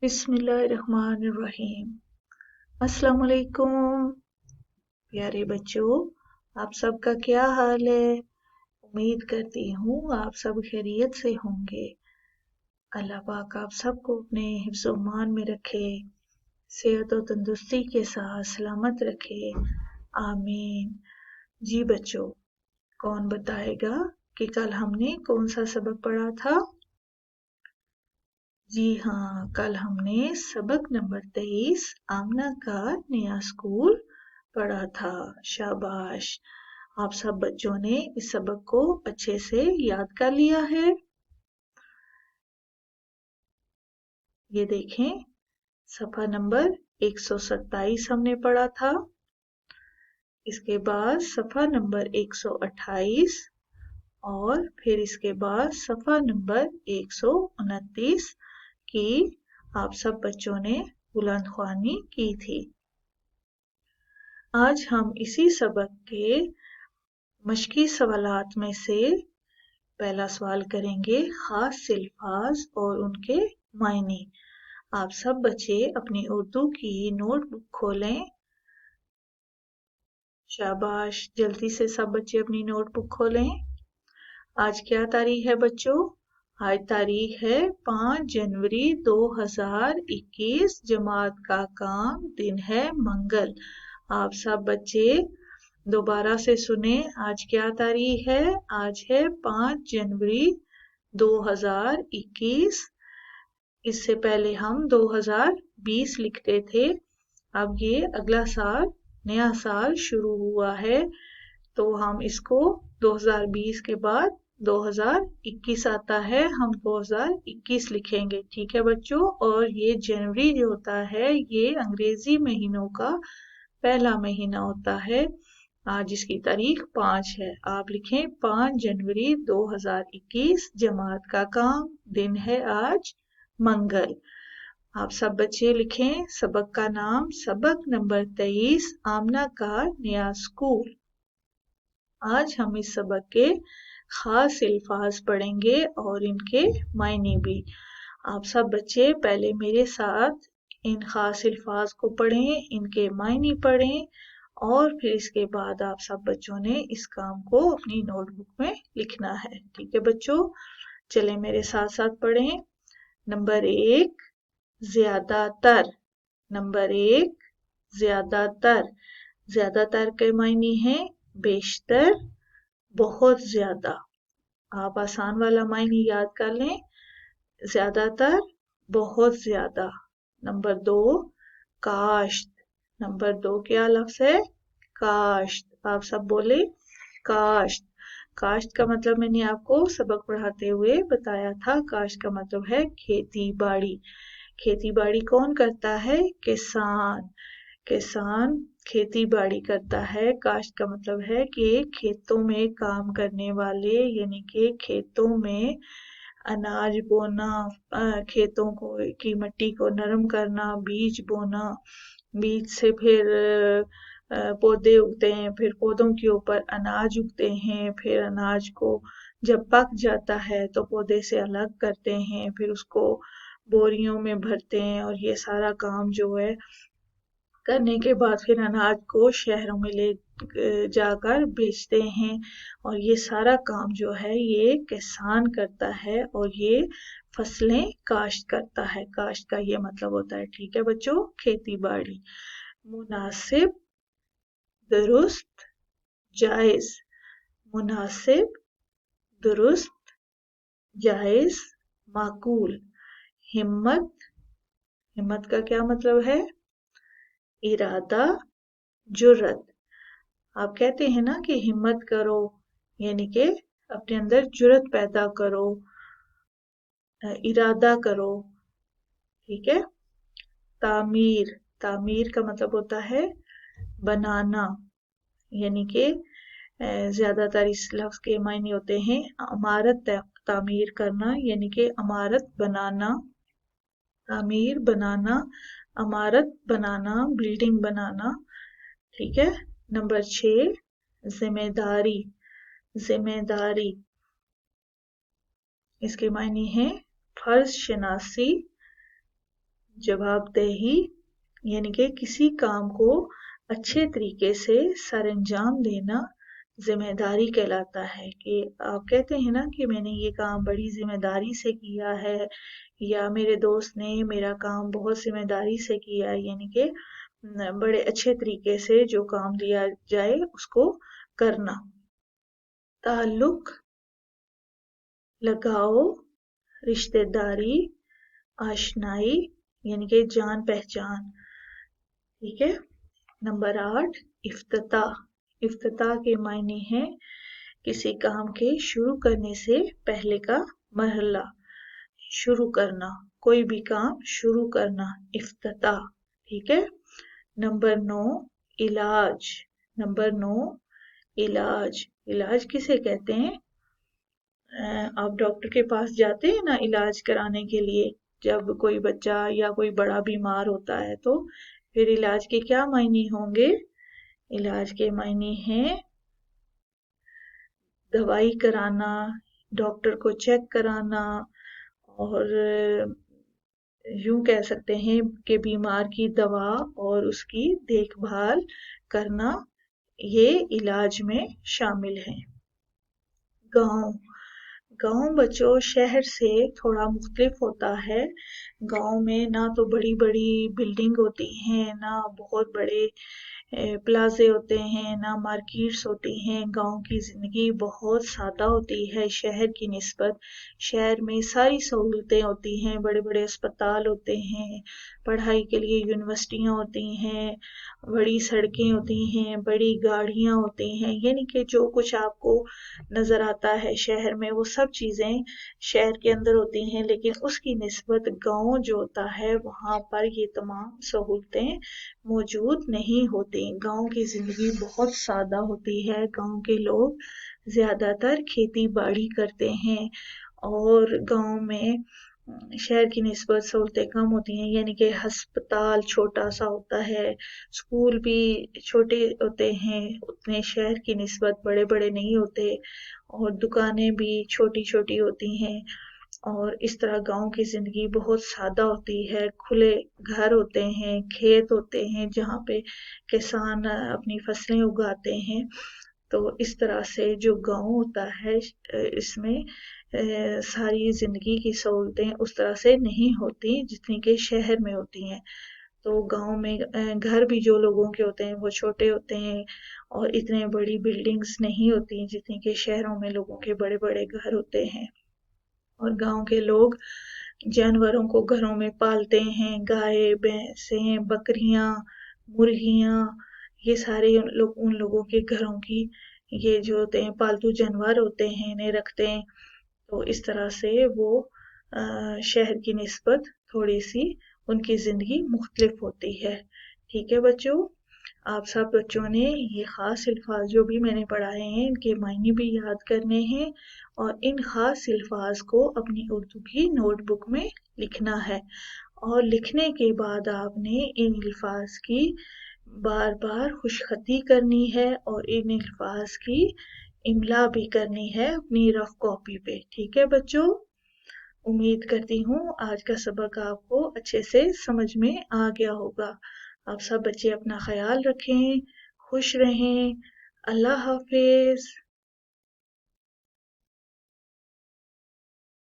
बिस्मिल्लाहिर्रहमानिर्रहीम। अस्सलाम वालेकुम प्यारे बच्चों, आप सबका क्या हाल है। उम्मीद करती हूँ आप सब खैरियत से होंगे। अल्लाह पाक आप सबको अपने हिफ्ज़ मान में रखे, सेहत और तंदुरुस्ती के साथ सलामत रखे, आमीन। जी बच्चों, कौन बताएगा कि कल हमने कौन सा सबक पढ़ा था। जी हाँ, कल हमने सबक नंबर 23 आमना का नया स्कूल पढ़ा था। शाबाश, आप सब बच्चों ने इस सबक को अच्छे से याद कर लिया है। ये देखें, सफ़ा नंबर 127 हमने पढ़ा था। इसके बाद सफ़ा नंबर 128 और फिर इसके बाद सफ़ा नंबर 129 की आप सब बच्चों ने बुलंद ख्वानी की थी। आज हम इसी सबक के मश्की सवालात में से पहला सवाल करेंगे, खास अल्फाज और उनके मायने। आप सब बच्चे अपनी उर्दू की नोटबुक खोलें। शाबाश, जल्दी से सब बच्चे अपनी नोटबुक खोलें। आज क्या तारीख है बच्चों? आज तारीख है 5 जनवरी 2021। जमात का काम, दिन है मंगल। आप सब बच्चे दोबारा से सुने, आज क्या तारीख है? आज है 5 जनवरी 2021। इससे पहले हम 2020 लिखते थे। अब ये अगला साल, नया साल शुरू हुआ है, तो हम इसको 2020 के बाद 2021 आता है, हम 2021 लिखेंगे। ठीक है बच्चों। और ये जनवरी जो होता है, ये अंग्रेजी महीनों का पहला महीना होता है। आज इसकी तारीख 5 है। आप लिखें 5 जनवरी 2021। जमात का काम, दिन है आज मंगल। आप सब बच्चे लिखें सबक का नाम, सबक नंबर 23 आमना का नया स्कूल। आज हम इस सबक के खास अल्फाज पढ़ेंगे और इनके मायने भी। आप सब बच्चे पहले मेरे साथ इन खास अल्फाज को पढ़ें, इनके मायने पढ़ें और फिर इसके बाद आप सब बच्चों ने इस काम को अपनी नोटबुक में लिखना है। ठीक है बच्चों, चलें मेरे साथ साथ पढ़ें। नंबर 1, ज्यादातर। नंबर 1, ज्यादातर। ज्यादातर के मायने हैं बेशतर, बहुत ज्यादा। आप आसान वाला मायने याद कर लें, ज्यादातर, बहुत ज्यादा। नंबर 2, काश्त। नंबर 2 क्या लफ्ज है? काश्त। आप सब बोले काश्त। काश्त का मतलब मैंने आपको सबक पढ़ाते हुए बताया था। काश्त का मतलब है खेती बाड़ी। खेती बाड़ी कौन करता है? किसान। किसान खेती बाड़ी करता है। काश्त का मतलब है कि खेतों में काम करने वाले, यानी कि खेतों में अनाज बोना, खेतों को की मिट्टी को नरम करना, बीज बोना, बीज से फिर पौधे उगते हैं, फिर पौधों के ऊपर अनाज उगते हैं, फिर अनाज को जब पक जाता है तो पौधे से अलग करते हैं, फिर उसको बोरियों में भरते हैं और ये सारा काम जो है करने के बाद फिर अनाज को शहरों में ले जाकर बेचते हैं। और ये सारा काम जो है ये किसान करता है और ये फसलें काश्त करता है। काश्त का ये मतलब होता है। ठीक है बच्चों, खेती बाड़ी। मुनासिब, दुरुस्त, जायज। मुनासिब, दुरुस्त, जायज, माकूल। हिम्मत। हिम्मत का क्या मतलब है? इरादा, जुर्रत। आप कहते हैं ना कि हिम्मत करो, यानी कि अपने अंदर जुर्रत पैदा करो, इरादा करो। ठीक है। तामीर। तामीर का मतलब होता है बनाना, यानी कि ज्यादातर इस लफ्ज के मायने होते हैं इमारत तामीर करना, यानी कि इमारत बनाना। तामीर बनाना, इमारत बनाना, बिल्डिंग बनाना। ठीक है। नंबर 6, जिम्मेदारी। जिम्मेदारी, इसके मायने हैं फर्ज शनासी, जवाबदेही यानी कि किसी काम को अच्छे तरीके से सर अंजाम देना जिम्मेदारी कहलाता है। कि आप कहते हैं ना कि मैंने ये काम बड़ी जिम्मेदारी से किया है, या मेरे दोस्त ने मेरा काम बहुत जिम्मेदारी से किया है, यानी कि बड़े अच्छे तरीके से जो काम दिया जाए उसको करना। ताल्लुक, लगाओ, रिश्तेदारी, आशनाई यानी कि जान पहचान। ठीक है। नंबर 8, इफ्तिताह। इफ्तिताह के मायने हैं किसी काम के शुरू करने से पहले का मरहला, शुरू करना, कोई भी काम शुरू करना, इफ्तिताह। ठीक है। नंबर 9, इलाज। नंबर 9, इलाज। इलाज किसे कहते हैं? आप डॉक्टर के पास जाते हैं ना इलाज कराने के लिए, जब कोई बच्चा या कोई बड़ा बीमार होता है तो फिर इलाज के क्या मायने होंगे? इलाज के मायने हैं दवाई कराना, डॉक्टर को चेक कराना, और यूं कह सकते हैं कि बीमार की दवा और उसकी देखभाल करना, ये इलाज में शामिल है। गांव। गांव बच्चों शहर से थोड़ा मुख्तलिफ होता है। गांव में ना तो बड़ी बड़ी बिल्डिंग होती हैं, ना बहुत बड़े प्लाजे होते हैं, ना मार्केट्स होती हैं। गांव की ज़िंदगी बहुत सादा होती है शहर की निस्बत। शहर में सारी सहूलतें होती हैं, बड़े बड़े अस्पताल होते हैं, पढ़ाई के लिए यूनिवर्सिटियां होती हैं, बड़ी सड़कें होती हैं, बड़ी गाड़ियां होती हैं, यानी कि जो कुछ आपको नज़र आता है शहर में वो सब चीज़ें शहर के अंदर होती हैं। लेकिन उसकी निस्बत गांव जो होता है वहाँ पर ये तमाम सहूलतें मौजूद नहीं होती। गांव की ज़िंदगी बहुत सादा होती है। गांव के लोग ज़्यादातर खेती बाड़ी करते हैं, और गांव में शहर की निस्बत सहूलतें कम होती हैं, यानी कि हस्पताल छोटा सा होता है, स्कूल भी छोटे होते हैं, उतने शहर की निस्बत बड़े बड़े नहीं होते, और दुकानें भी छोटी छोटी होती हैं। और इस तरह गांव की जिंदगी बहुत सादा होती है। खुले घर होते हैं, खेत होते हैं जहाँ पे किसान अपनी फसलें उगाते हैं। तो इस तरह से जो गांव होता है इसमें सारी जिंदगी की सहूलतें उस तरह से नहीं होती जितनी कि शहर में होती हैं। तो गांव में घर भी जो लोगों के होते हैं वो छोटे होते हैं, और इतने बड़ी बिल्डिंग्स नहीं होती जितनी कि शहरों में लोगों के बड़े बड़े घर होते हैं। और गांव के लोग जानवरों को घरों में पालते हैं, गाय, भैंसें, बकरियां, मुर्गियां, ये सारे उन लोगों के घरों की ये जो होते हैं पालतू जानवर होते हैं, इन्हें रखते हैं। तो इस तरह से वो शहर की निस्बत थोड़ी सी उनकी जिंदगी मुख्तलिफ होती है। ठीक है बच्चों, आप सब बच्चों ने ये ख़ास अल्फाज जो भी मैंने पढ़ाए हैं इनके मायने भी याद करने हैं, और इन ख़ास अल्फाज को अपनी उर्दू की नोटबुक में लिखना है। और लिखने के बाद आपने इन अल्फाज की बार बार खुशखती करनी है, और इन अल्फाज की इमला भी करनी है अपनी रफ कॉपी पे। ठीक है बच्चों, उम्मीद करती हूँ आज का सबक आपको अच्छे से समझ में आ गया होगा। आप सब बच्चे अपना ख्याल रखें, खुश रहें। अल्लाह हाफिज।